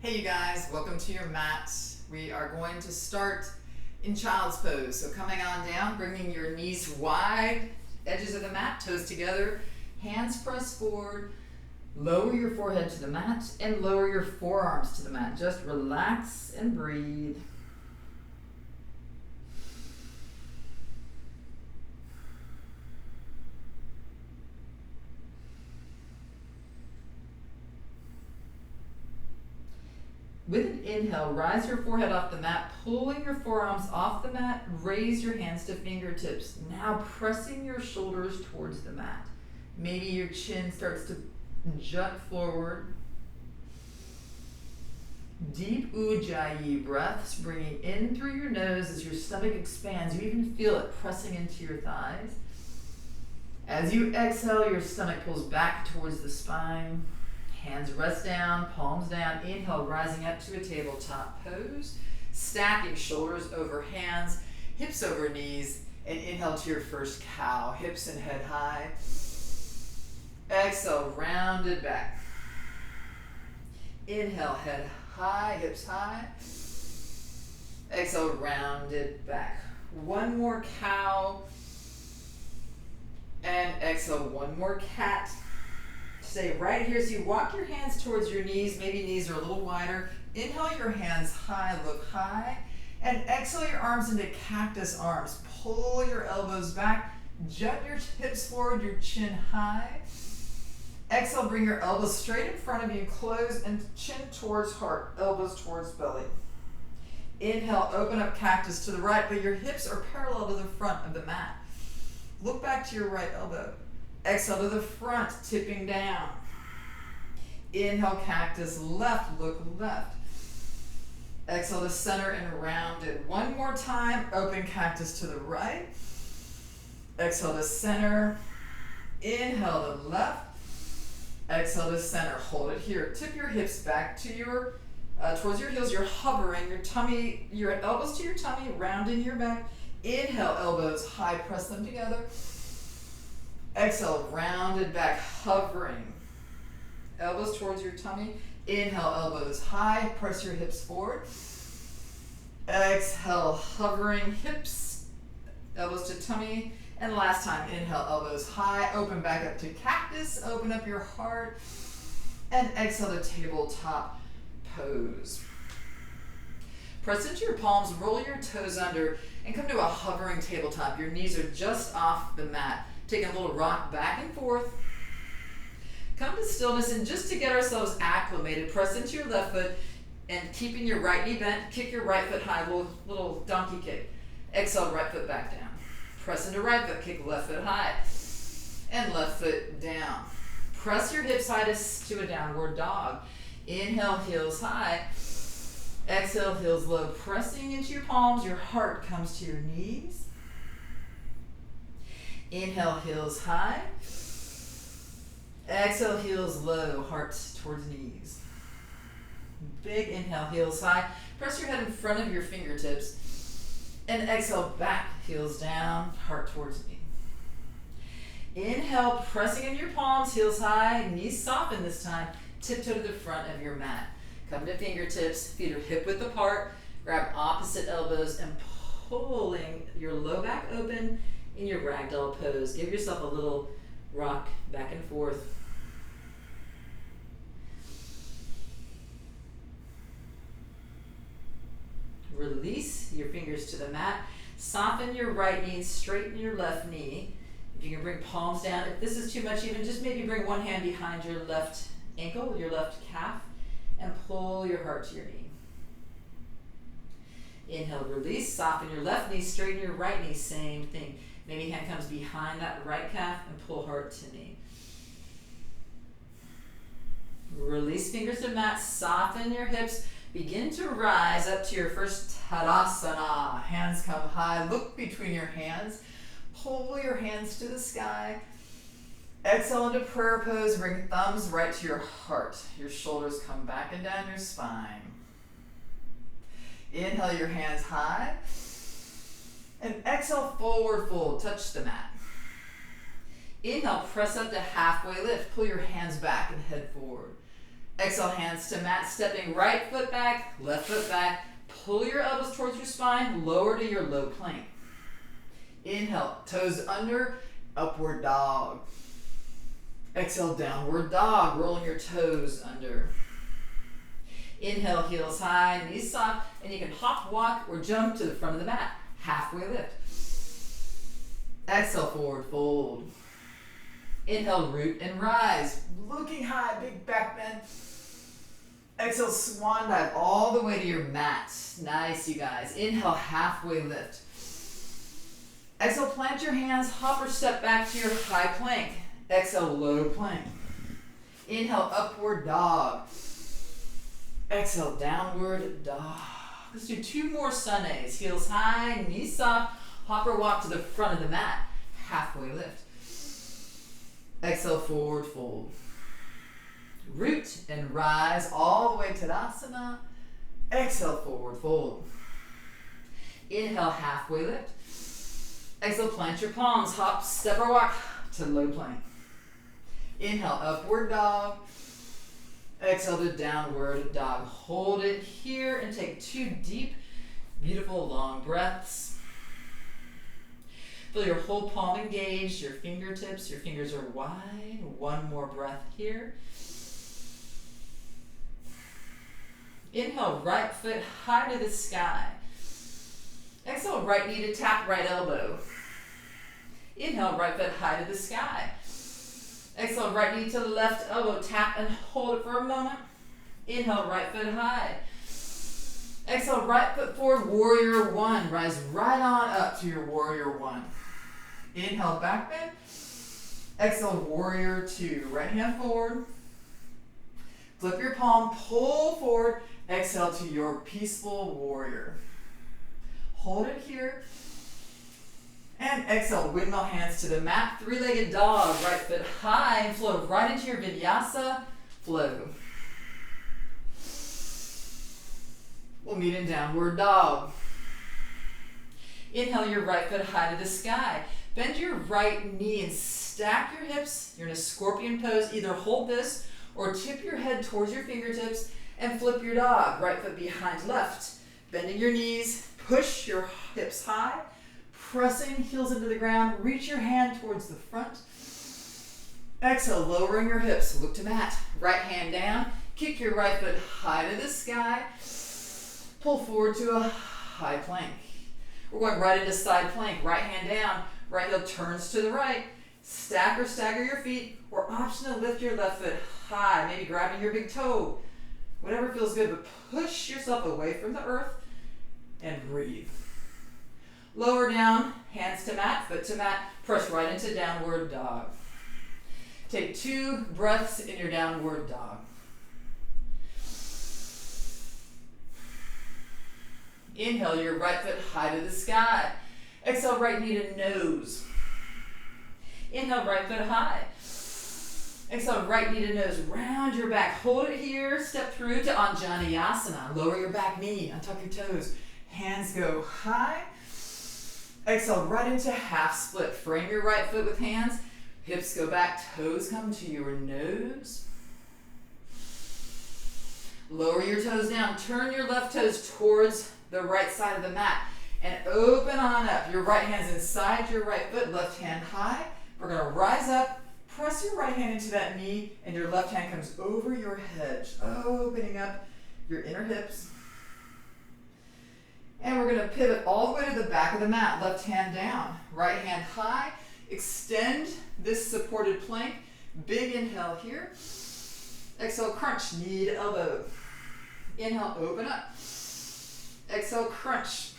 Hey you guys, welcome to your mat. We are going to start in child's pose. So coming on down, bringing your knees wide, edges of the mat, toes together, hands press forward, lower your forehead to the mat and lower your forearms to the mat. Just relax and breathe. With an inhale, rise your forehead off the mat, pulling your forearms off the mat, raise your hands to fingertips. Now pressing your shoulders towards the mat. Maybe your chin starts to jut forward. Deep Ujjayi breaths, bringing in through your nose as your stomach expands. You even feel it pressing into your thighs. As you exhale, your stomach pulls back towards the spine. Hands rest down, palms down. Inhale, rising up to a tabletop pose. Stacking shoulders over hands, hips over knees. And inhale to your first cow, hips and head high. Exhale, rounded back. Inhale, head high, hips high. Exhale, rounded back. One more cow. And exhale, one more cat. Stay right here. So you walk your hands towards your knees. Maybe knees are a little wider. Inhale your hands high, look high. And exhale your arms into cactus arms. Pull your elbows back. Jut your hips forward, your chin high. Exhale, bring your elbows straight in front of you. Close and chin towards heart, elbows towards belly. Inhale, open up cactus to the right, but your hips are parallel to the front of the mat. Look back to your right elbow. Exhale to the front, tipping down. Inhale, cactus, left, look left. Exhale to center and rounded. One more time, open cactus to the right. Exhale to center. Inhale to left. Exhale to center. Hold it here. Tip your hips back to your towards your heels. You're hovering. Your tummy, your elbows to your tummy, rounding your back. Inhale, elbows high, press them together. Exhale, rounded back, hovering. Elbows towards your tummy. Inhale, elbows high, press your hips forward. Exhale, hovering hips, elbows to tummy. And last time, inhale, elbows high, open back up to cactus, open up your heart. And exhale to tabletop pose. Press into your palms, roll your toes under, and come to a hovering tabletop. Your knees are just off the mat. Take a little rock back and forth. Come to stillness, and just to get ourselves acclimated, press into your left foot and keeping your right knee bent, kick your right foot high, little donkey kick. Exhale, right foot back down. Press into right foot, kick left foot high, and left foot down. Press your hips high to a downward dog. Inhale, heels high. Exhale, heels low. Pressing into your palms, your heart comes to your knees. Inhale, heels high. Exhale, heels low, heart towards knees. Big inhale, heels high. Press your head in front of your fingertips. And exhale, back, heels down, heart towards knee. Inhale, pressing in your palms, heels high, knees soften this time. Tiptoe to the front of your mat. Come to fingertips, feet are hip width apart. Grab opposite elbows and pulling your low back open in your ragdoll pose. Give yourself a little rock back and forth. Release your fingers to the mat. Soften your right knee, straighten your left knee. If you can bring palms down. If this is too much, even just maybe bring one hand behind your left ankle, your left calf, and pull your heart to your knee. Inhale, release, soften your left knee, straighten your right knee, same thing. Maybe hand comes behind that right calf and pull heart to knee. Release fingers to mat, soften your hips. Begin to rise up to your first Tadasana. Hands come high, look between your hands. Pull your hands to the sky. Exhale into prayer pose, bring thumbs right to your heart. Your shoulders come back and down your spine. Inhale your hands high. And exhale, forward fold, touch the mat. Inhale, press up to halfway lift. Pull your hands back and head forward. Exhale, hands to mat, stepping right foot back, left foot back. Pull your elbows towards your spine, lower to your low plank. Inhale, toes under, upward dog. Exhale, downward dog, rolling your toes under. Inhale, heels high, knees soft, and you can hop, walk, or jump to the front of the mat. Halfway lift. Exhale, forward fold. Inhale, root and rise. Looking high, big back bend. Exhale, swan dive all the way to your mat. Nice, you guys. Inhale, halfway lift. Exhale, plant your hands, hop or step back to your high plank. Exhale, low plank. Inhale, upward dog. Exhale, downward dog. Let's do 2 more sun A's. Heels high, knees soft. Hop or walk to the front of the mat. Halfway lift. Exhale, forward fold. Root and rise all the way to Tadasana. Exhale, forward fold. Inhale, halfway lift. Exhale, plant your palms. Hop, step or walk to low plank. Inhale, upward dog. Exhale to downward dog. Hold it here and take 2 deep, beautiful long breaths. Feel your whole palm engaged, your fingertips, your fingers are wide. 1 more breath here. Inhale, right foot high to the sky. Exhale, right knee to tap right elbow. Inhale, right foot high to the sky. Exhale, right knee to the left elbow. Tap and hold it for a moment. Inhale, right foot high. Exhale, right foot forward, warrior 1. Rise right on up to your warrior 1. Inhale, back bend. Exhale, warrior 2. Right hand forward. Flip your palm, pull forward. Exhale to your peaceful warrior. Hold it here. And exhale, windmill hands to the mat. 3-legged dog, right foot high, and flow right into your vinyasa flow. We'll meet in downward dog. Inhale your right foot high to the sky. Bend your right knee and stack your hips. You're in a scorpion pose. Either hold this or tip your head towards your fingertips and flip your dog. Right foot behind left. Bending your knees, push your hips high. Pressing heels into the ground, reach your hand towards the front. Exhale, lowering your hips, look to mat. Right hand down, kick your right foot high to the sky. Pull forward to a high plank. We're going right into side plank, right hand down, right heel turns to the right. Stack or stagger your feet, or option to lift your left foot high, maybe grabbing your big toe. Whatever feels good, but push yourself away from the earth and breathe. Lower down, hands to mat, foot to mat, press right into downward dog. Take 2 breaths in your downward dog. Inhale your right foot high to the sky. Exhale, right knee to nose. Inhale, right foot high. Exhale, right knee to nose. Round your back. Hold it here. Step through to Anjaneyasana. Lower your back knee. Untuck your toes. Hands go high. Exhale, right into half split. Frame your right foot with hands. Hips go back. Toes come to your nose. Lower your toes down. Turn your left toes towards the right side of the mat. And open on up. Your right hand's inside your right foot. Left hand high. We're going to rise up. Press your right hand into that knee. And your left hand comes over your head. Opening up your inner hips. And we're going to pivot all the way to the back of the mat. Left hand down, right hand high. Extend this supported plank. Big inhale here. Exhale, crunch, knee to elbow. Inhale, open up. Exhale, crunch.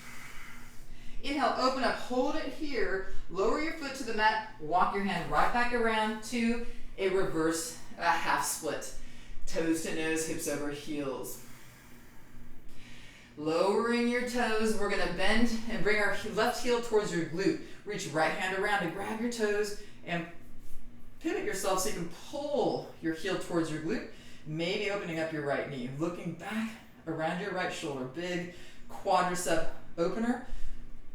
Inhale, open up, hold it here. Lower your foot to the mat. Walk your hand right back around to a reverse half split. Toes to nose, hips over heels. Lowering your toes, we're going to bend and bring our left heel towards your glute. Reach right hand around to grab your toes and pivot yourself so you can pull your heel towards your glute, maybe opening up your right knee. Looking back around your right shoulder, big quadricep opener.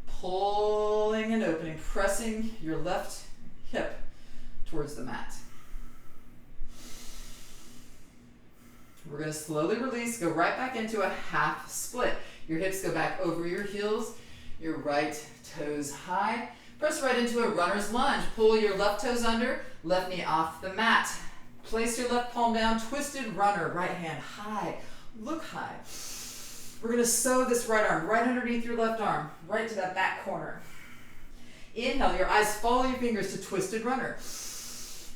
Pulling and opening, pressing your left hip towards the mat. We're going to slowly release, go right back into a half split. Your hips go back over your heels, your right toes high. Press right into a runner's lunge. Pull your left toes under, left knee off the mat. Place your left palm down, twisted runner, right hand high. Look high. We're going to sew this right arm right underneath your left arm, right to that back corner. Inhale, your eyes follow your fingers to twisted runner.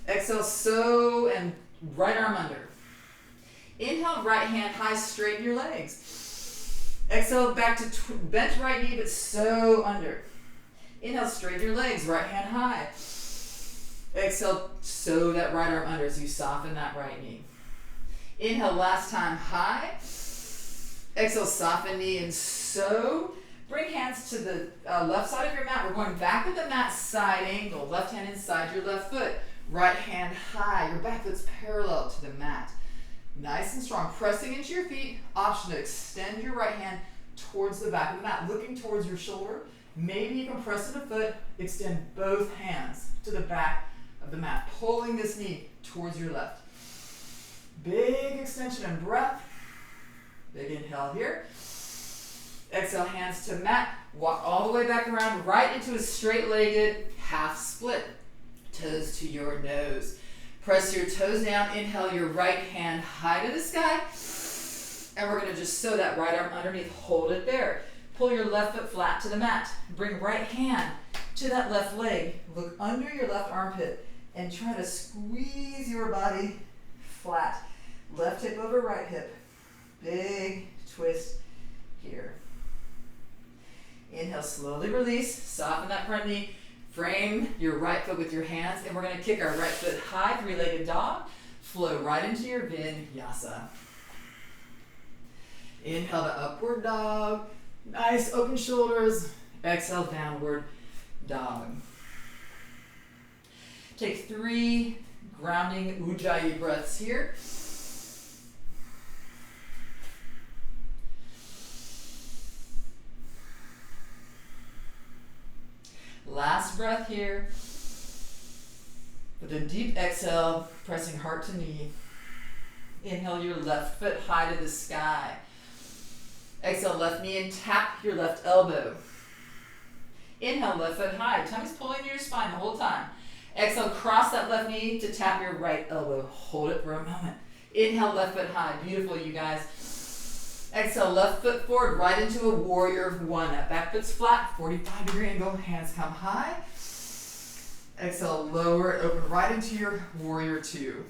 Exhale, sew and right arm under. Inhale, right hand high, straighten your legs. Exhale, back to bent right knee, but sew under. Inhale, straighten your legs, right hand high. Exhale, sew that right arm under as you soften that right knee. Inhale, last time, high. Exhale, soften knee and sew. Bring hands to the left side of your mat. We're going back with the mat, side angle. Left hand inside your left foot. Right hand high. Your back foot's parallel to the mat. Nice and strong. Pressing into your feet. Option to extend your right hand towards the back of the mat, looking towards your shoulder. Maybe you can press in a foot. Extend both hands to the back of the mat, pulling this knee towards your left. Big extension and breath. Big inhale here. Exhale, hands to mat. Walk all the way back around, right into a straight-legged half split. Toes to your nose. Press your toes down. Inhale your right hand high to the sky. And we're going to just sew that right arm underneath. Hold it there. Pull your left foot flat to the mat. Bring right hand to that left leg. Look under your left armpit and try to squeeze your body flat. Left hip over right hip. Big twist here. Inhale, slowly release. Soften that front knee. Frame your right foot with your hands, and we're going to kick our right foot high, three-legged dog. Flow right into your vinyasa. Inhale to upward dog. Nice open shoulders. Exhale, downward dog. Take 3 grounding Ujjayi breaths here. Last breath here. With a deep exhale, pressing heart to knee. Inhale your left foot high to the sky. Exhale, left knee and tap your left elbow. Inhale, left foot high. Tummy's pulling your spine the whole time. Exhale, cross that left knee to tap your right elbow. Hold it for a moment. Inhale, left foot high. Beautiful, you guys. Exhale, left foot forward, right into a warrior 1. That back foot's flat, 45-degree angle, hands come high. Exhale, lower, open right into your warrior 2.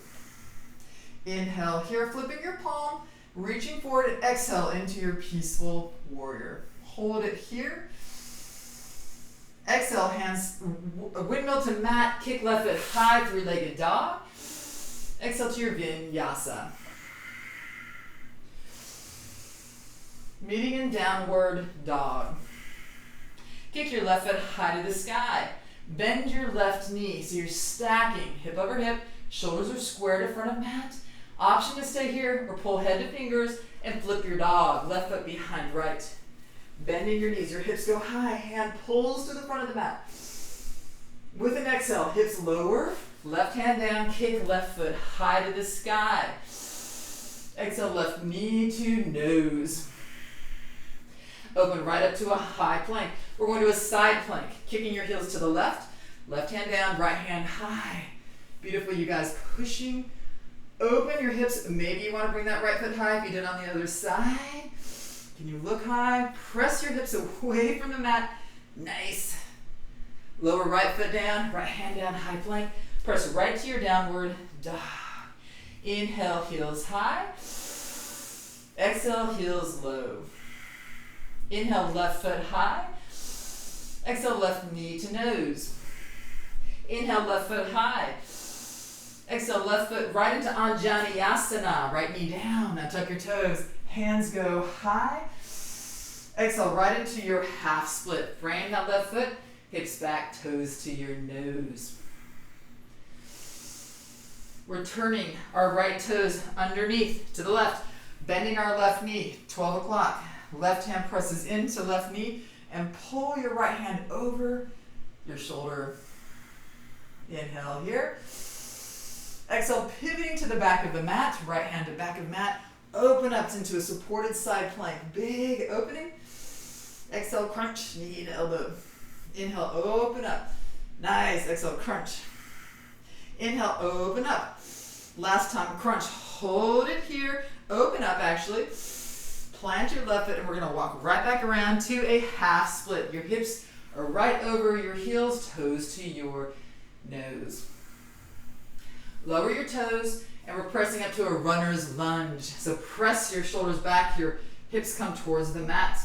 Inhale here, flipping your palm, reaching forward, and exhale into your peaceful warrior. Hold it here. Exhale, hands, windmill to mat, kick left foot high, three-legged dog. Exhale to your vinyasa. Meeting in downward dog. Kick your left foot high to the sky. Bend your left knee so you're stacking hip over hip. Shoulders are squared in front of mat. Option to stay here or pull head to fingers and flip your dog. Left foot behind right. Bending your knees. Your hips go high. Hand pulls to the front of the mat. With an exhale, hips lower. Left hand down. Kick left foot high to the sky. Exhale, left knee to nose. Open right up to a high plank. We're going to a side plank, kicking your heels to the left. Left hand down, right hand high. Beautiful, you guys. Pushing, open your hips. Maybe you want to bring that right foot high if you did on the other side. Can you look high? Press your hips away from the mat. Nice. Lower right foot down, right hand down, high plank. Press right to your downward dog. Inhale, heels high. Exhale, heels low. Inhale, left foot high. Exhale, left knee to nose. Inhale, left foot high. Exhale, left foot right into Anjaneyasana. Right knee down. Now tuck your toes. Hands go high. Exhale, right into your half split. Frame that left foot. Hips back, toes to your nose. We're turning our right toes underneath to the left. Bending our left knee, 12 o'clock. Left hand presses into left knee and pull your right hand over your shoulder. Inhale here. Exhale, pivoting to the back of the mat. Right hand to back of mat. open up into a supported side plank. Big opening. Exhale, crunch, knee to elbow. Inhale, open up. Nice, exhale, crunch. Inhale, open up. Last time, crunch. Hold it here. Open up, actually. Plant your left foot, and we're going to walk right back around to a half split. Your hips are right over your heels, toes to your nose. Lower your toes, and we're pressing up to a runner's lunge. So press your shoulders back, your hips come towards the mat.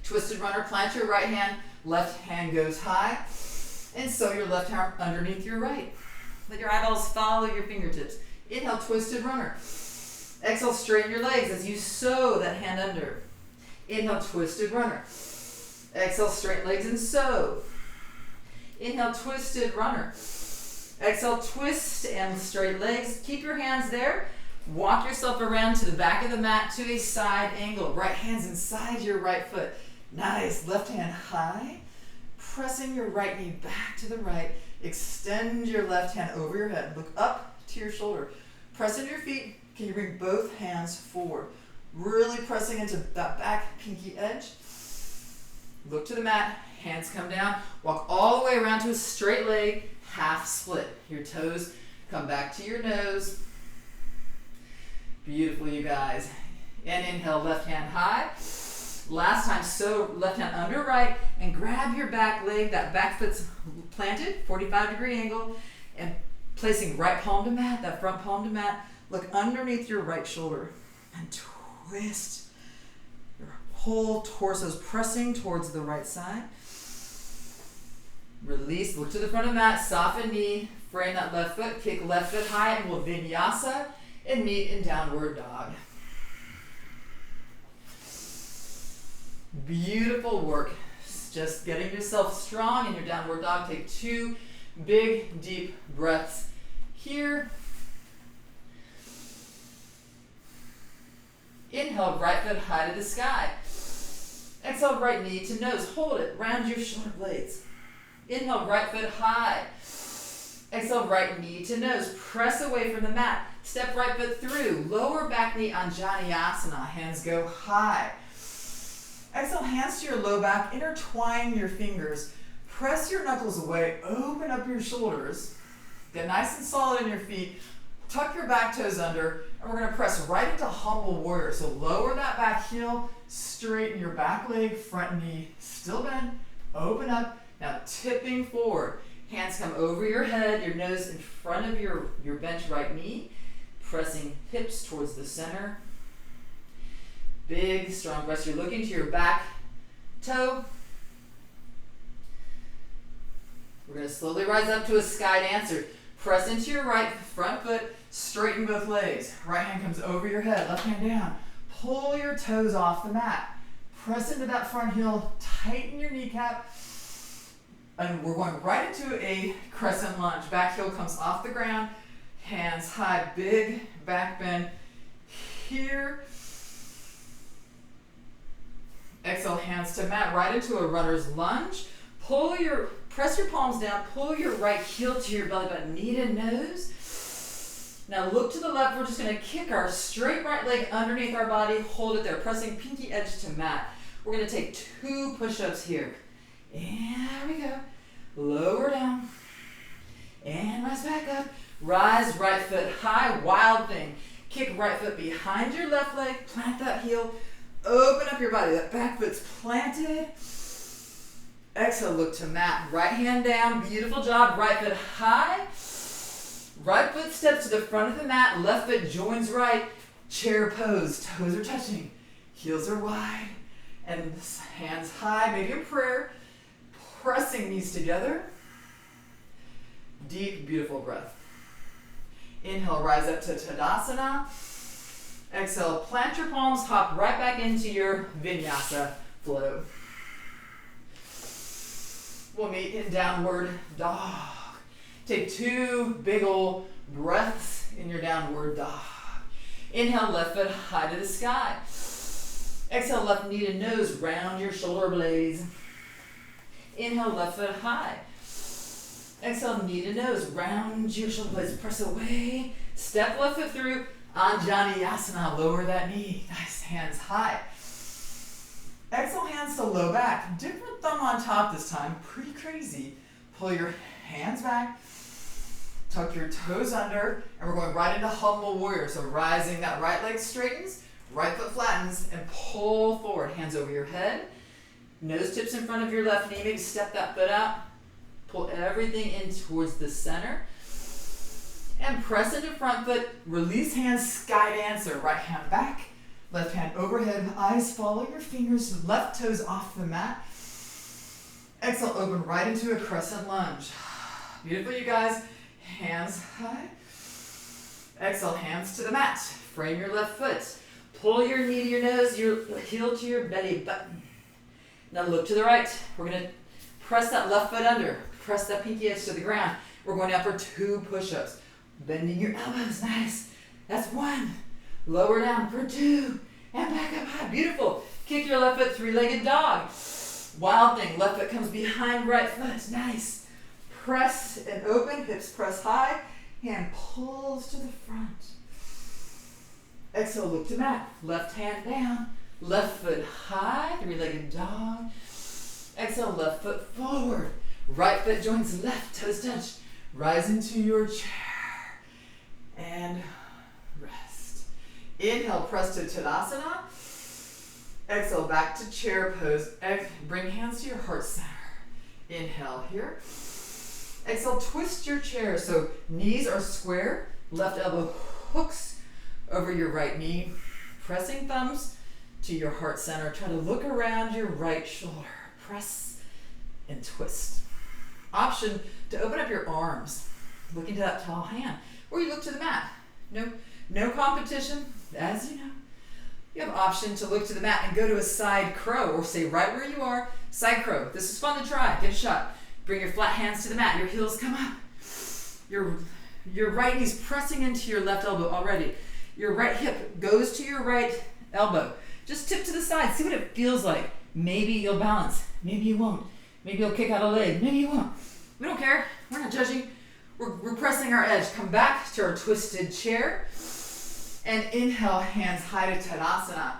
Twisted runner, plant your right hand, left hand goes high, and sew your left arm underneath your right. Let your eyeballs follow your fingertips. Inhale, twisted runner. Exhale, straighten your legs as you sew that hand under. Inhale, twisted runner. Exhale, straighten legs and sew. Inhale, twisted runner. Exhale, twist and straight legs. Keep your hands there. Walk yourself around to the back of the mat to a side angle. Right hand's inside your right foot. Nice. Left hand high. Pressing your right knee back to the right. Extend your left hand over your head. Look up to your shoulder. Press into your feet. Can you bring both hands forward? Really pressing into that back pinky edge. Look to the mat. Hands come down. Walk all the way around to a straight leg. Half split. Your toes come back to your nose. Beautiful, you guys. And inhale, left hand high. Last time, so left hand under right, and grab your back leg. That back foot's planted, 45-degree angle, and placing right palm to mat, that front palm to mat. Look underneath your right shoulder and twist. Your whole torso's pressing towards the right side. Release, look to the front of the mat, soften knee, frame that left foot, kick left foot high, and we'll vinyasa and meet in downward dog. Beautiful work. Just getting yourself strong in your downward dog. Take 2 big, deep breaths here. Inhale, right foot high to the sky. Exhale, right knee to nose. Hold it. Round your shoulder blades. Inhale, right foot high. Exhale, right knee to nose. Press away from the mat. Step right foot through. Lower back knee, Anjaneyasana. Hands go high. Exhale, hands to your low back. Intertwine your fingers. Press your knuckles away. Open up your shoulders. Get nice and solid in your feet. Tuck your back toes under. And we're going to press right into humble warrior. So lower that back heel. Straighten your back leg. Front knee still bend. Open up. Now tipping forward. Hands come over your head. Your nose in front of your bent right knee. Pressing hips towards the center. Big, strong breath. You're looking to your back toe. We're going to slowly rise up to a sky dancer. Press into your right front foot. Straighten both legs. Right hand comes over your head. Left hand down. Pull your toes off the mat. Press into that front heel. Tighten your kneecap. And we're going right into a crescent lunge. Back heel comes off the ground. Hands high. Big back bend. Here. Exhale, hands to mat, right into a runner's lunge. Press your palms down, pull your right heel to your belly button, knee to nose. Now look to the left. We're just going to kick our straight right leg underneath our body. Hold it there, pressing pinky edge to mat. We're going to take 2 push-ups here. And there we go. Lower down. And rise back up. Rise right foot high, wild thing. Kick right foot behind your left leg, plant that heel. Open up your body. That back foot's planted. Exhale, look to mat. Right hand down. Beautiful job. Right foot high. Right foot steps to the front of the mat. Left foot joins right. Chair pose. Toes are touching. Heels are wide. And hands high. Maybe a prayer. Pressing knees together. Deep, beautiful breath. Inhale, rise up to Tadasana. Exhale, plant your palms, hop right back into your vinyasa flow. We'll meet in downward dog. Take 2 big ol' breaths in your downward dog. Inhale, left foot high to the sky. Exhale, left knee to nose, round your shoulder blades. Inhale, left foot high. Exhale, knee to nose, round your shoulder blades, press away. Step left foot through. Anjaneyasana, lower that knee. Nice, hands high. Exhale, hands to low back. Different thumb on top this time, pretty crazy. Pull your hands back, tuck your toes under, and we're going right into humble warrior. So rising, that right leg straightens, right foot flattens, and pull forward. Hands over your head, nose tips in front of your left knee. Maybe step that foot out. Pull everything in towards the center. And press into front foot, release hands, sky dancer. Right hand back, left hand overhead, eyes follow your fingers, left toes off the mat. Exhale, open right into a crescent lunge. Beautiful, you guys. Hands high. Exhale, hands to the mat. Frame your left foot. Pull your knee to your nose, your heel to your belly button. Now look to the right. We're going to press that left foot under. Press that pinky edge to the ground. We're going out for 2 push-ups. Bending your elbows, nice. That's 1. Lower down for 2. And back up high, beautiful. Kick your left foot, 3-legged dog. Wild thing, left foot comes behind right foot, nice. Press and open, hips press high, hand pulls to the front. Exhale, look to mat, left hand down, left foot high, 3-legged dog. Exhale, left foot forward, right foot joins left, toes touch. Rise into your chair and rest. Inhale, press to Tadasana. Exhale, back to chair pose. Bring hands to your heart center. Inhale here. Exhale, twist your chair. So knees are square, left elbow hooks over your right knee. Pressing thumbs to your heart center. Try to look around your right shoulder. Press and twist. Option to open up your arms. Look into that tall hand. Or you look to the mat. No competition, as you know. You have option to look to the mat and go to a side crow, or stay right where you are, side crow. This is fun to try, give it a shot. Bring your flat hands to the mat, your heels come up. Your right knee's pressing into your left elbow already. Your right hip goes to your right elbow. Just tip to the side, see what it feels like. Maybe you'll balance, maybe you won't. Maybe you'll kick out a leg, maybe you won't. We don't care, we're not judging. We're pressing our edge. Come back to our twisted chair. And inhale, hands high to Tadasana.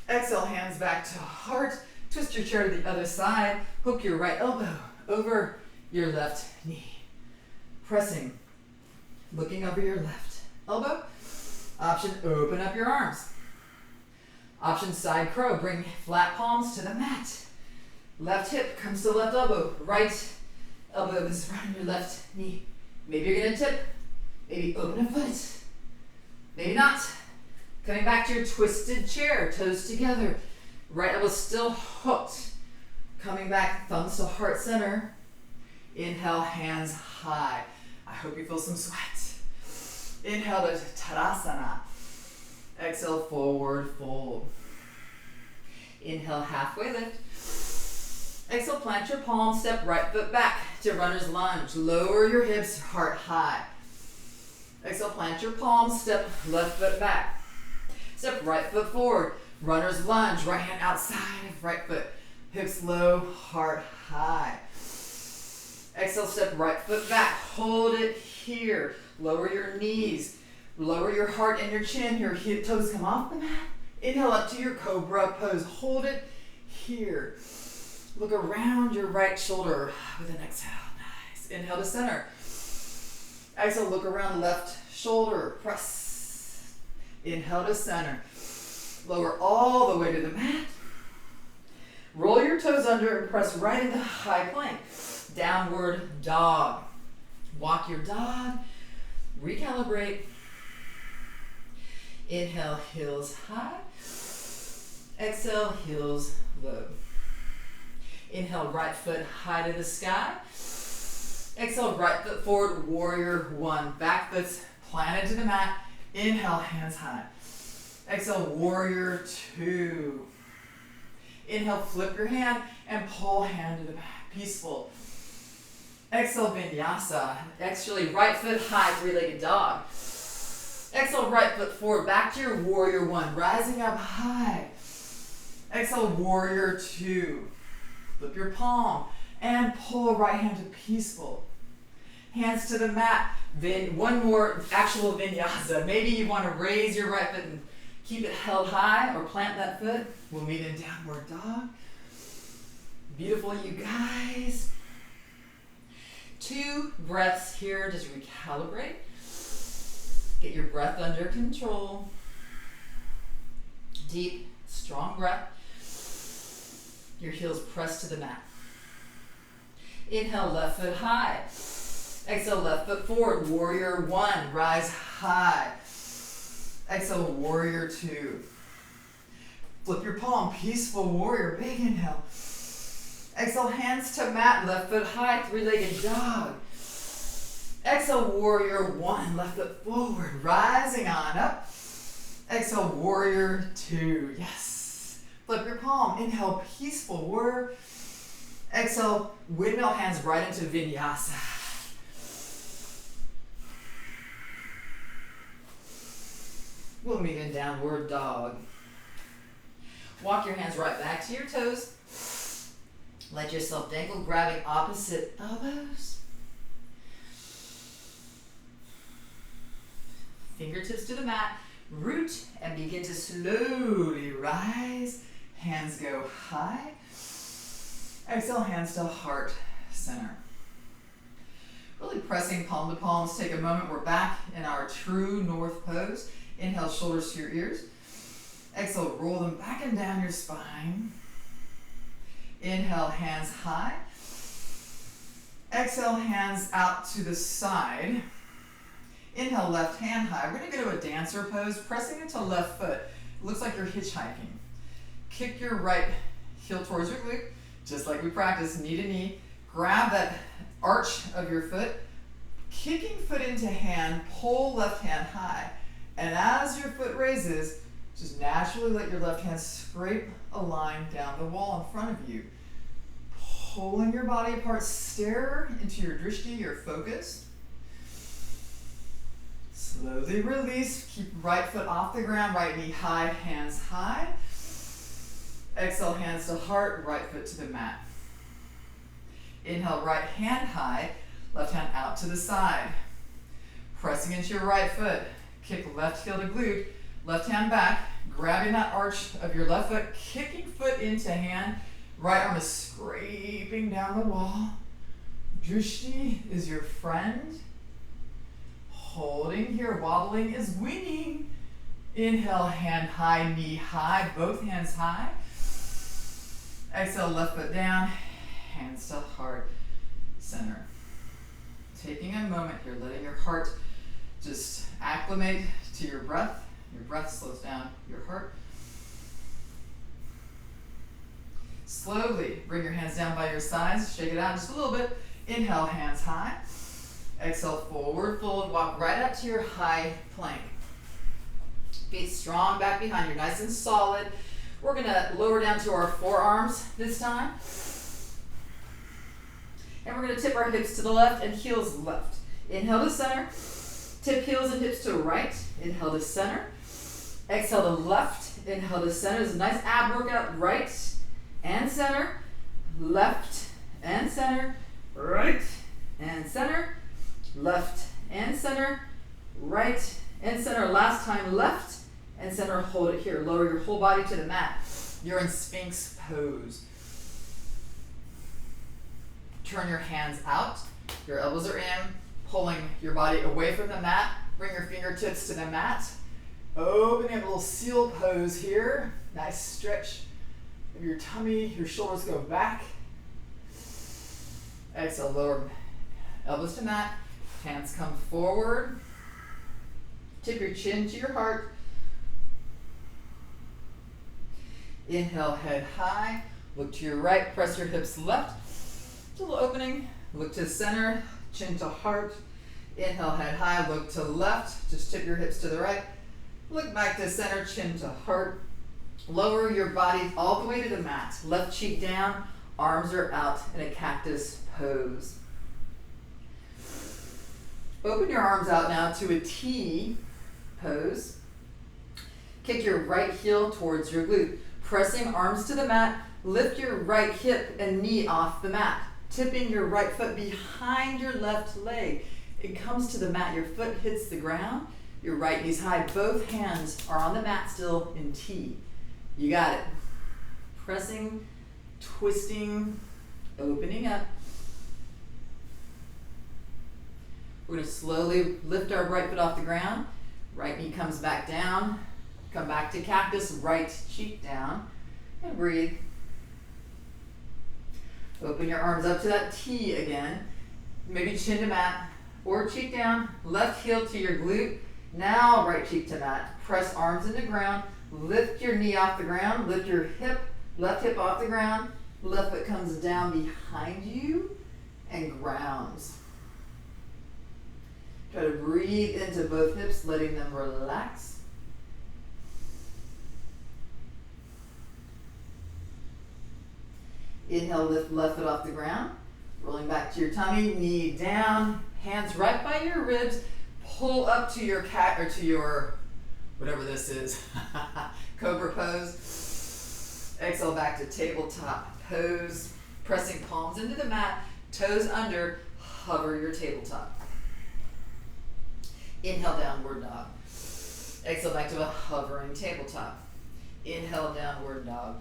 Exhale, hands back to heart. Twist your chair to the other side. Hook your right elbow over your left knee. Pressing, looking over your left elbow. Option, open up your arms. Option, side crow. Bring flat palms to the mat. Left hip comes to left elbow. Right elbow is around your left knee. Maybe you're going to tip. Maybe open a foot. Maybe not. Coming back to your twisted chair, toes together. Right elbow still hooked. Coming back, thumbs to heart center. Inhale, hands high. I hope you feel some sweat. Inhale to Tadasana. Exhale, forward fold. Inhale, halfway lift. Exhale, plant your palms, step right foot back to runner's lunge. Lower your hips, heart high. Exhale, plant your palms, step left foot back. Step right foot forward, runner's lunge, right hand outside of right foot. Hips low, heart high. Exhale, step right foot back, hold it here. Lower your knees, lower your heart and your chin, your toes come off the mat. Inhale up to your cobra pose, hold it here. Look around your right shoulder with an exhale, nice. Inhale to center. Exhale, look around left shoulder, press. Inhale to center. Lower all the way to the mat. Roll your toes under and press right into high plank. Downward dog. Walk your dog. Recalibrate. Inhale, heels high. Exhale, heels low. Inhale, right foot high to the sky. Exhale, right foot forward, warrior 1. Back foot's planted to the mat. Inhale, hands high. Exhale, warrior 2. Inhale, flip your hand and pull hand to the mat. Peaceful. Exhale, vinyasa. Exhale, right foot high, 3-legged dog. Exhale, right foot forward, back to your warrior 1. Rising up high. Exhale, warrior 2. Flip your palm and pull right hand to peaceful. hands to the mat. Then one more actual vinyasa. Maybe you want to raise your right foot and keep it held high or plant that foot. We'll meet in downward dog. Beautiful, you guys. 2 breaths here, just recalibrate. Get your breath under control. Deep, strong breath. Your heels press to the mat. Inhale, left foot high. Exhale, left foot forward. Warrior 1, rise high. Exhale, warrior 2. Flip your palm, peaceful warrior, big inhale. Exhale, hands to mat, left foot high, 3-legged dog. Exhale, warrior 1, left foot forward, rising on up. Exhale, warrior 2, yes. Flip your palm, inhale, peaceful warrior. Exhale, windmill hands right into vinyasa. We'll meet in downward dog. Walk your hands right back to your toes. Let yourself dangle, grabbing opposite elbows. Fingertips to the mat. Root and begin to slowly rise. Hands go high. Exhale, hands to heart center. Really pressing palm to palms. Take a moment. We're back in our true north pose. Inhale, shoulders to your ears. Exhale, roll them back and down your spine. Inhale, hands high. Exhale, hands out to the side. Inhale, left hand high. We're going to go to a dancer pose, pressing into left foot. It looks like you're hitchhiking. Kick your right heel towards your glute, just like we practiced, knee to knee. Grab that arch of your foot. Kicking foot into hand, pull left hand high. And as your foot raises, just naturally let your left hand scrape a line down the wall in front of you. Pulling your body apart, stare into your drishti, your focus. Slowly release, keep right foot off the ground, right knee high, hands high. Exhale, hands to heart, right foot to the mat. Inhale, right hand high, left hand out to the side. Pressing into your right foot, kick left heel to glute, left hand back, grabbing that arch of your left foot, kicking foot into hand, right arm is scraping down the wall. Drishti is your friend. Holding here, wobbling is winning. Inhale, hand high, knee high, both hands high. Exhale, left foot down, hands to heart center. Taking a moment here, letting your heart just acclimate to your breath. Your breath slows down your heart. Slowly bring your hands down by your sides. Shake it out just a little bit. Inhale, hands high. Exhale, forward fold. Walk right up to your high plank. Feet strong back behind you, nice and solid. We're going to lower down to our forearms this time. And we're going to tip our hips to the left and heels left. Inhale to center. Tip heels and hips to right. Inhale to center. Exhale to left. Inhale to center. It's a nice ab workout. Right and center. Left and center. Right and center. Left and center. Right and center. Last time, left and center. Hold it here. Lower your whole body to the mat. You're in Sphinx pose. Turn your hands out. Your elbows are in. Pulling your body away from the mat. Bring your fingertips to the mat. Opening up a little seal pose here. Nice stretch of your tummy. Your shoulders go back. Exhale, lower elbows to mat. Hands come forward. Tip your chin to your heart. Inhale, head high. Look to your right. Press your hips left. Little opening. Look to center. Chin to heart. Inhale, head high. Look to left. Just tip your hips to the right. Look back to center. Chin to heart. Lower your body all the way to the mat. Left cheek down. Arms are out in a cactus pose. Open your arms out now to a T pose. Kick your right heel towards your glute. Pressing arms to the mat. Lift your right hip and knee off the mat. tipping your right foot behind your left leg. It comes to the mat, your foot hits the ground, your right knee's high, both hands are on the mat still in T. You got it. Pressing, twisting, opening up. We're gonna slowly lift our right foot off the ground, right knee comes back down, come back to cactus, right cheek down, and breathe. Open your arms up to that T again, maybe chin to mat, or cheek down, left heel to your glute, now right cheek to mat. Press arms into ground, lift your knee off the ground, lift your hip, left hip off the ground, left foot comes down behind you and grounds. Try to breathe into both hips, letting them relax. Inhale, lift left foot off the ground, rolling back to your tummy, knee down, hands right by your ribs, pull up to your cat or to your, whatever this is, cobra pose. Exhale back to tabletop pose, pressing palms into the mat, toes under, hover your tabletop. Inhale, downward dog. Exhale back to a hovering tabletop. Inhale, downward dog.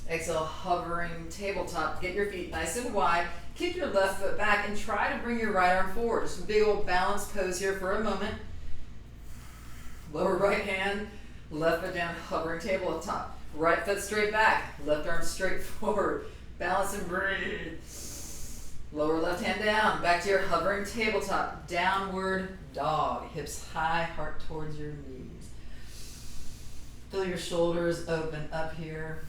Exhale, hovering tabletop. Get your feet nice and wide. Keep your left foot back and try to bring your right arm forward. Just a big old balanced pose here for a moment. Lower right hand, left foot down, hovering tabletop. Right foot straight back, left arm straight forward. Balance and breathe. Lower left hand down, back to your hovering tabletop. Downward dog, hips high, heart towards your knees. Feel your shoulders open up here.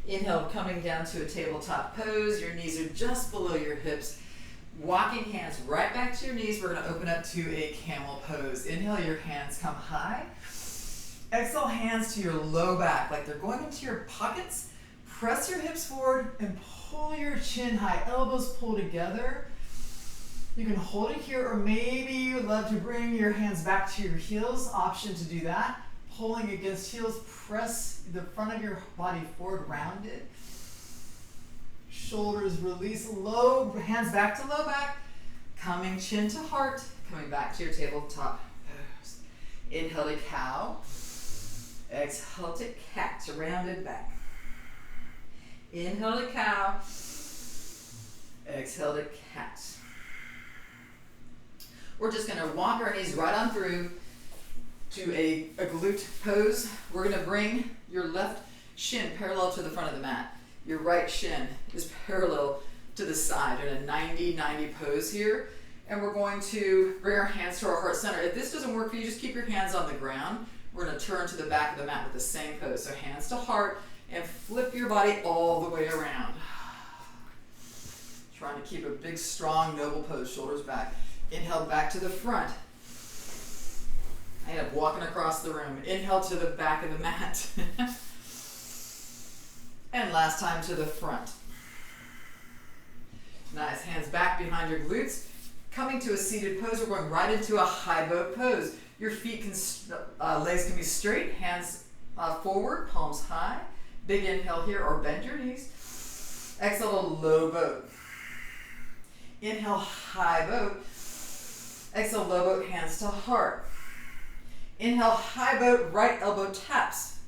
Inhale, coming down to a tabletop pose. Your knees are just below your hips. Walking hands right back to your knees. We're gonna open up to a camel pose. Inhale, your hands come high. Exhale, hands to your low back, like they're going into your pockets. Press your hips forward and pull your chin high. Elbows pull together. You can hold it here, or maybe you would love to bring your hands back to your heels. Option to do that. Pulling against heels, press the front of your body forward, rounded. Shoulders release, low, hands back to low back. Coming chin to heart, coming back to your tabletop pose. Inhale to cow. Exhale to cat, rounded back. Inhale to cow. Exhale to cat. We're just gonna walk our knees right on through to a glute pose. We're gonna bring your left shin parallel to the front of the mat. Your right shin is parallel to the side in a 90-90 pose here. And we're going to bring our hands to our heart center. If this doesn't work for you, just keep your hands on the ground. We're gonna turn to the back of the mat with the same pose. So hands to heart and flip your body all the way around. Trying to keep a big, strong, noble pose, shoulders back. Inhale back to the front. I end up walking across the room. Inhale to the back of the mat. And last time to the front. Nice, hands back behind your glutes. Coming to a seated pose, we're going right into a high boat pose. Your feet legs can be straight, hands forward, palms high. Big inhale here, or bend your knees. Exhale to low boat. Inhale, high boat. Exhale, low boat, hands to heart. Inhale, high boat, right elbow taps.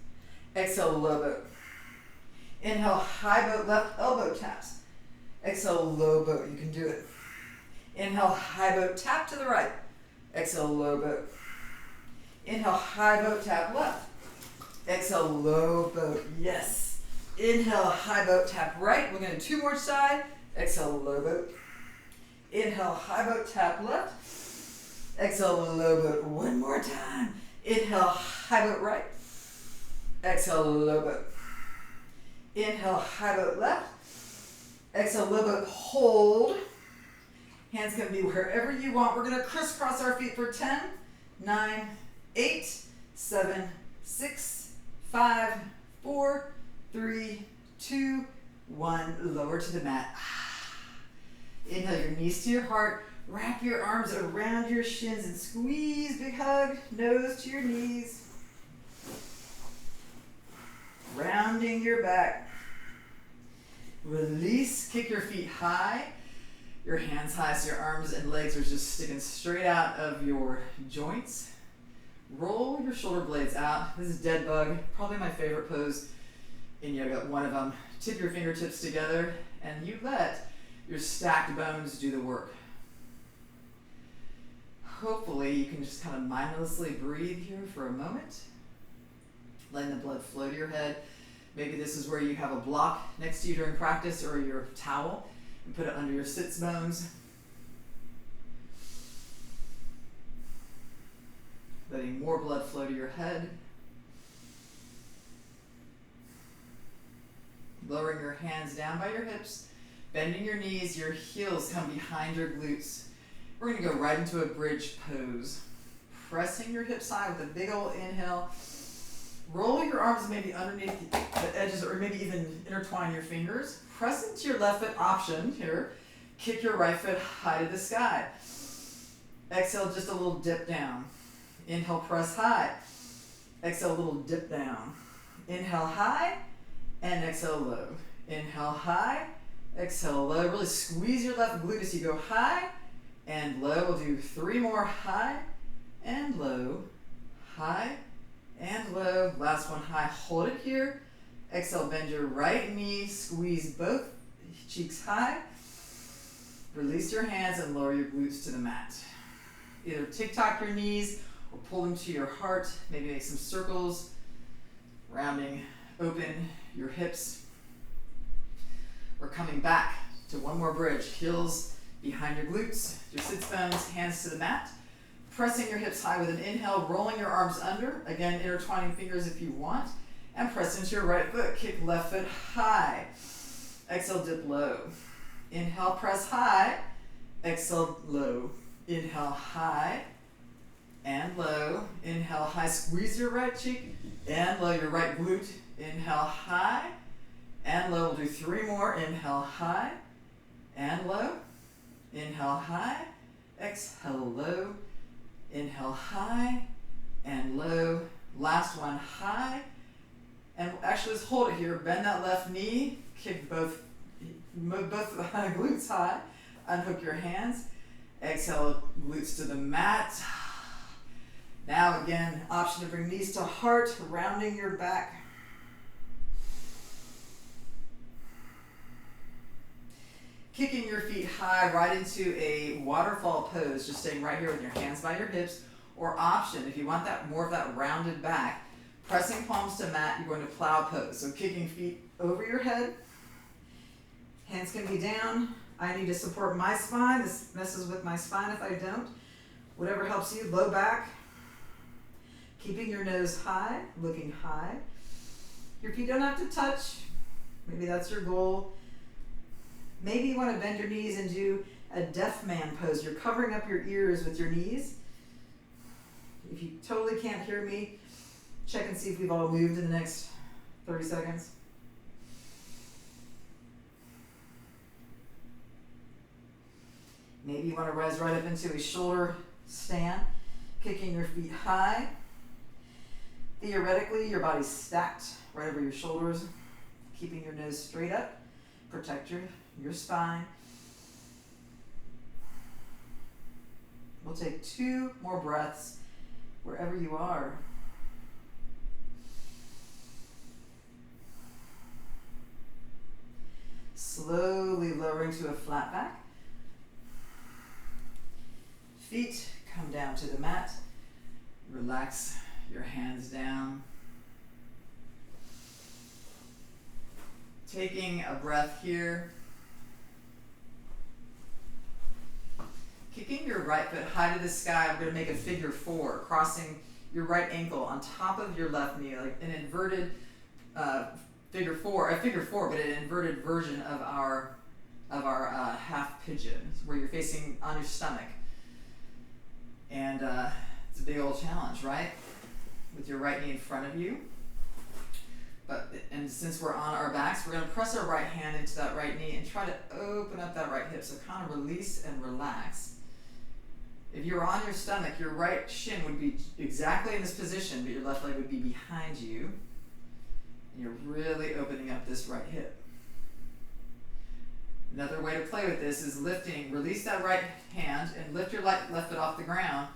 Exhale, low boat. Inhale, high boat, left elbow taps. Exhale, low boat, you can do it. Inhale, high boat, tap to the right. Exhale, low boat. Inhale, high boat, tap left. Exhale, low boat, yes. Inhale, high boat, tap right. We're gonna do two more side. Exhale, low boat. Inhale, high boat, tap left. Exhale, low boat, one more time. Inhale, high boat right. Exhale, low boat. Inhale, high boat left. Exhale, low boat, hold. Hands can be wherever you want. We're gonna crisscross our feet for 10, 9, 8, 7, 6, 5, 4, 3, 2, 1. Lower to the mat. Inhale your knees to your heart. Wrap your arms around your shins and squeeze. Big hug. Nose to your knees. Rounding your back. Release, kick your feet high, your hands high so your arms and legs are just sticking straight out of your joints. Roll your shoulder blades out. This is dead bug, probably my favorite pose in yoga, one of them. Tip your fingertips together and you let your stacked bones do the work. Hopefully you can just kind of mindlessly breathe here for a moment, letting the blood flow to your head. Maybe this is where you have a block next to you during practice or your towel and put it under your sits bones. Letting more blood flow to your head. Lowering your hands down by your hips, bending your knees, your heels come behind your glutes. We're gonna go right into a bridge pose. Pressing your hips high with a big old inhale. Roll your arms maybe underneath the edges or maybe even intertwine your fingers. Press into your left foot option here. Kick your right foot high to the sky. Exhale, just a little dip down. Inhale, press high. Exhale, a little dip down. Inhale, high. And exhale low. Inhale high, exhale low. Really squeeze your left glute as you go high and low. We'll do 3 more, high and low, high and low. Last one, high. Hold it here. Exhale, bend your right knee, squeeze both cheeks high. Release your hands and lower your glutes to the mat. Either tick-tock your knees or pull them to your heart. Maybe make some circles, rounding open your hips. We're coming back to one more bridge. Heels behind your glutes, your sits bones, hands to the mat. Pressing your hips high with an inhale, rolling your arms under. Again, intertwining fingers if you want. And press into your right foot. Kick left foot high. Exhale, dip low. Inhale, press high. Exhale, low. Inhale, high and low. Inhale, high. Squeeze your right cheek and low your right glute. Inhale, high and low. We'll do 3 more. Inhale, high and low. Inhale, high. Exhale, low. Inhale, high and low. Last one, high. And actually, let's hold it here. Bend that left knee. Kick both glutes high. Unhook your hands. Exhale, glutes to the mat. Now again, option to bring knees to heart, rounding your back. Kicking your feet high right into a waterfall pose, just staying right here with your hands by your hips. Or option, if you want that more of that rounded back, pressing palms to mat, you're going to plow pose. So kicking feet over your head. Hands can be down. I need to support my spine. This messes with my spine if I don't. Whatever helps you, low back. Keeping your nose high, looking high. Your feet don't have to touch. Maybe that's your goal. Maybe you want to bend your knees and do a deaf man pose. You're covering up your ears with your knees. If you totally can't hear me, check and see if we've all moved in the next 30 seconds. Maybe you want to rise right up into a shoulder stand, kicking your feet high. Theoretically, your body's stacked right over your shoulders, keeping your nose straight up. Protect your spine. We'll take 2 more breaths wherever you are. Slowly lowering to a flat back. Feet come down to the mat. Relax your hands down. Taking a breath here. Kicking your right foot high to the sky. We're going to make a figure 4, crossing your right ankle on top of your left knee, like an inverted figure 4, but an inverted version of our half pigeon, where you're facing on your stomach. And it's a big old challenge, right? With your right knee in front of you. And since we're on our backs, we're going to press our right hand into that right knee and try to open up that right hip. So kind of release and relax. If you're on your stomach, your right shin would be exactly in this position, but your left leg would be behind you. And you're really opening up this right hip. Another way to play with this is lifting, release that right hand and lift your left foot off the ground,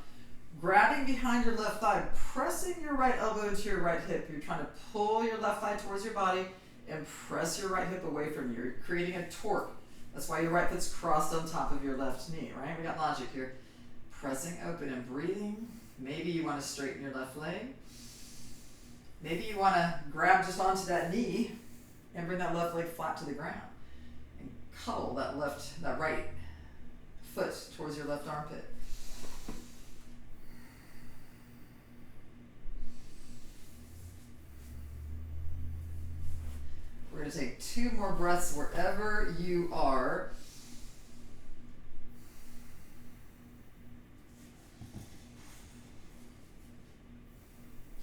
grabbing behind your left thigh, pressing your right elbow into your right hip. You're trying to pull your left thigh towards your body and press your right hip away from you. You're creating a torque. That's why your right foot's crossed on top of your left knee, right? We got logic here. Pressing open and breathing. Maybe you want to straighten your left leg. Maybe you want to grab just onto that knee and bring that left leg flat to the ground. And cuddle that right foot towards your left armpit. We're going to take 2 more breaths wherever you are.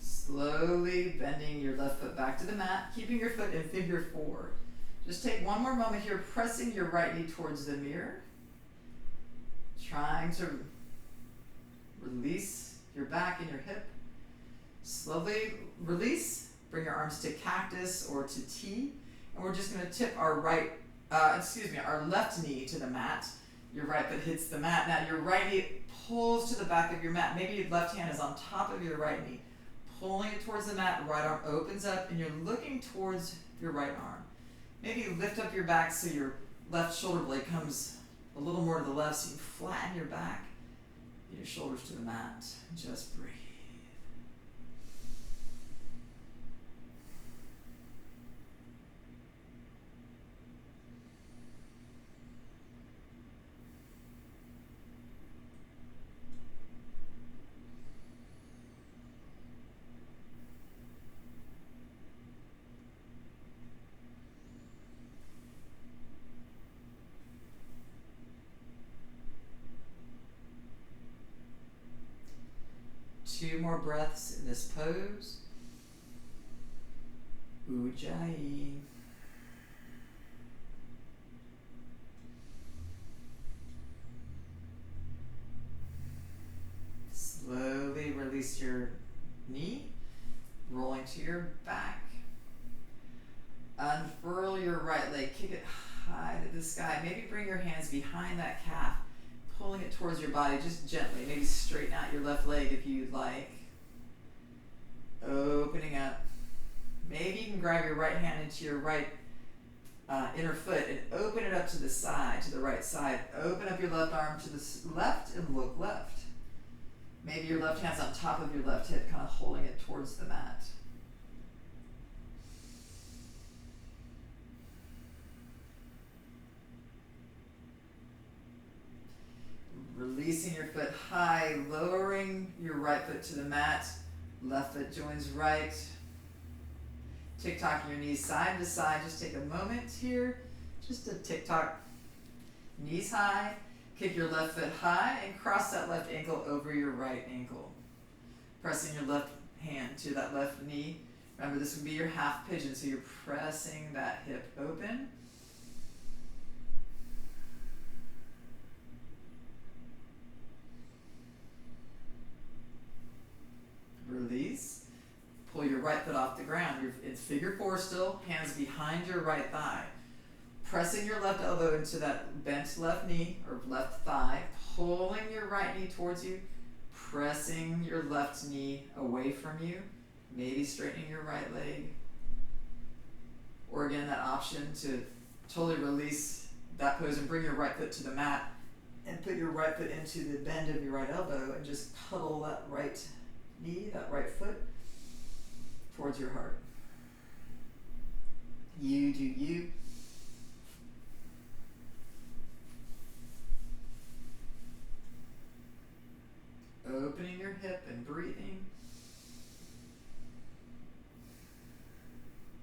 Slowly bending your left foot back to the mat, keeping your foot in figure 4. Just take 1 more moment here, pressing your right knee towards the mirror. Trying to release your back and your hip. Slowly release. Bring your arms to cactus or to T. And we're just going to tip our our left knee to the mat. Your right foot hits the mat. Now your right knee pulls to the back of your mat. Maybe your left hand is on top of your right knee. Pulling it towards the mat, right arm opens up and you're looking towards your right arm. Maybe you lift up your back so your left shoulder blade comes a little more to the left so you flatten your back, your shoulders to the mat. Just breathe. Two more breaths in this pose. Ujjayi. Slowly release your knee, rolling to your back. Unfurl your right leg, kick it high to the sky. Maybe bring your hands behind that calf, pulling it towards your body just gently. Maybe straighten out your left leg if you'd like. Opening up. Maybe you can grab your right hand into your right inner foot and open it up to the side, to the right side. Open up your left arm to the left and look left. Maybe your left hand's on top of your left hip, kind of holding it towards the mat. Releasing your foot high, lowering your right foot to the mat. Left foot joins right. Tick-tocking your knees side to side. Just take a moment here. Just a tick-tock. Knees high. Kick your left foot high and cross that left ankle over your right ankle. Pressing your left hand to that left knee. Remember, this would be your half pigeon, so you're pressing that hip open. Release. Pull your right foot off the ground. It's figure 4 still. Hands behind your right thigh. Pressing your left elbow into that bent left knee or left thigh. Pulling your right knee towards you. Pressing your left knee away from you. Maybe straightening your right leg. Or again, that option to totally release that pose and bring your right foot to the mat and put your right foot into the bend of your right elbow and just cuddle that right knee, that right foot, towards your heart. You do you. Opening your hip and breathing.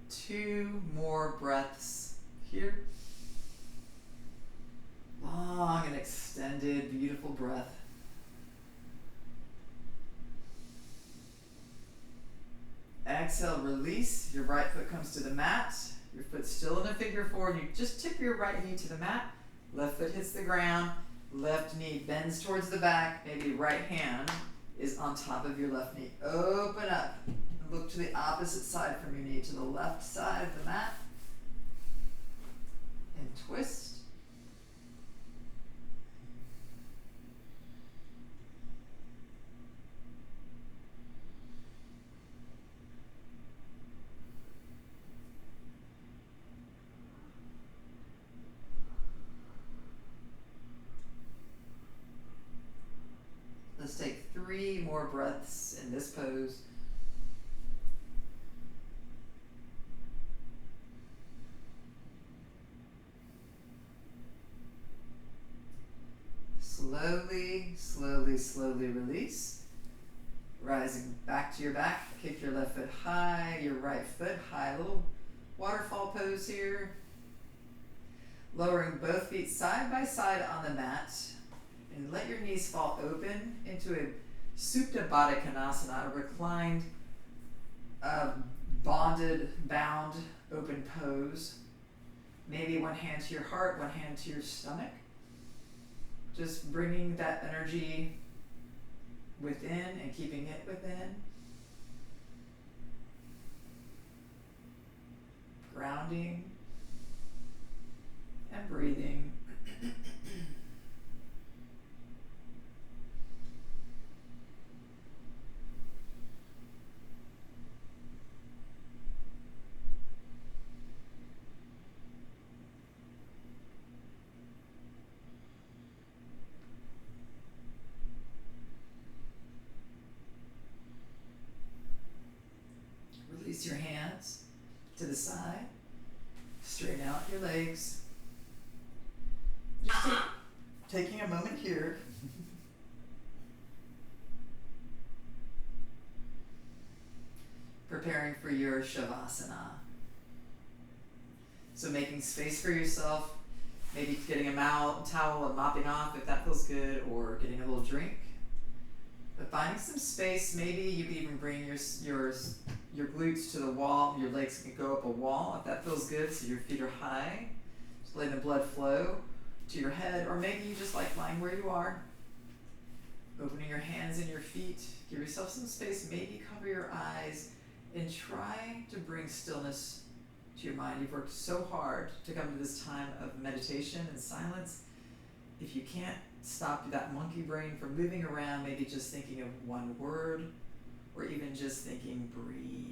2 more breaths here. Long and extended, beautiful breath. Exhale, release. Your right foot comes to the mat. Your foot's still in a figure 4, and you just tip your right knee to the mat. Left foot hits the ground. Left knee bends towards the back. Maybe right hand is on top of your left knee. Open up and look to the opposite side from your knee, to the left side of the mat. And twist. more breaths in this pose. Slowly, slowly, slowly release. Rising back to your back, kick your left foot high, your right foot high. Little waterfall pose here. Lowering both feet side by side on the mat. And let your knees fall open into a Supta Baddha Konasana, a reclined, bonded, bound, open pose. Maybe one hand to your heart, one hand to your stomach. Just bringing that energy within and keeping it within. Grounding and breathing. Release your hands to the side. Straighten out your legs. Just taking a moment here. Preparing for your Shavasana. So making space for yourself, maybe getting a towel and mopping off if that feels good, or getting a little drink. But finding some space, maybe you can even bring your glutes to the wall. Your legs can go up a wall if that feels good, so your feet are high. Just letting the blood flow to your head, or maybe you just like lying where you are. Opening your hands and your feet. Give yourself some space, maybe cover your eyes, and try to bring stillness to your mind. You've worked so hard to come to this time of meditation and silence. If you can't stop that monkey brain from moving around, maybe just thinking of one word, or even just thinking, breathe.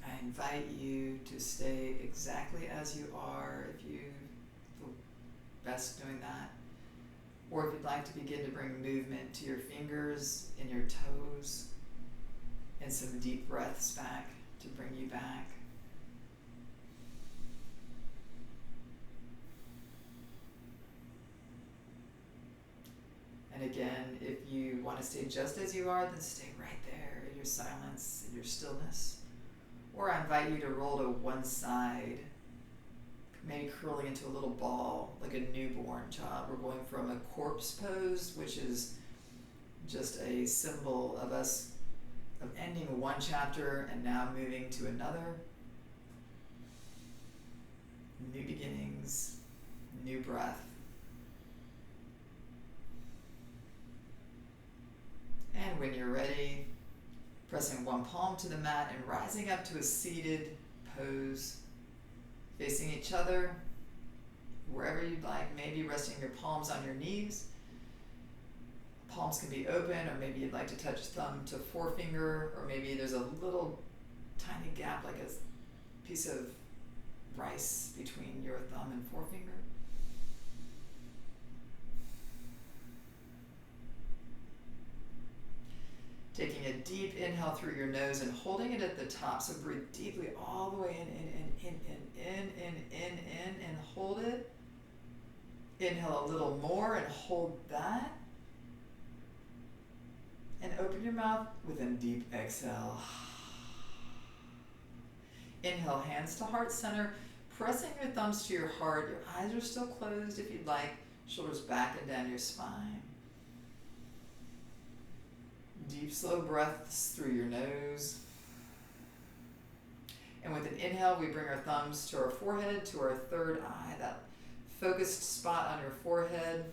I invite you to stay exactly as you are if you feel best doing that. Or if you'd like to begin to bring movement to your fingers and your toes, and some deep breaths back to bring you back. And again, if you want to stay just as you are, then stay right there in your silence, in your stillness. Or I invite you to roll to one side maybe curling into a little ball, like a newborn child. We're going from a corpse pose, which is just a symbol of us of ending one chapter and now moving to another. New beginnings, new breath. And when you're ready, pressing one palm to the mat and rising up to a seated pose, facing each other, wherever you'd like, maybe resting your palms on your knees. Palms can be open, or maybe you'd like to touch thumb to forefinger, or maybe there's a little tiny gap, like a piece of rice between your thumb and forefinger. Taking a deep inhale through your nose and holding it at the top. So breathe deeply all the way in, and hold it. Inhale a little more and hold that. And open your mouth with a deep exhale. Inhale, hands to heart center, pressing your thumbs to your heart. Your eyes are still closed if you'd like. Shoulders back and down your spine. Deep, slow breaths through your nose. And with an inhale, we bring our thumbs to our forehead, to our third eye, that focused spot on your forehead.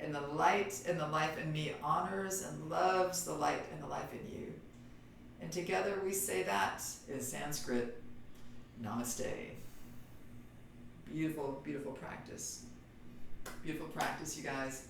And the light and the life in me honors and loves the light and the life in you. And together we say that in Sanskrit, Namaste. Beautiful, beautiful practice. Beautiful practice, you guys.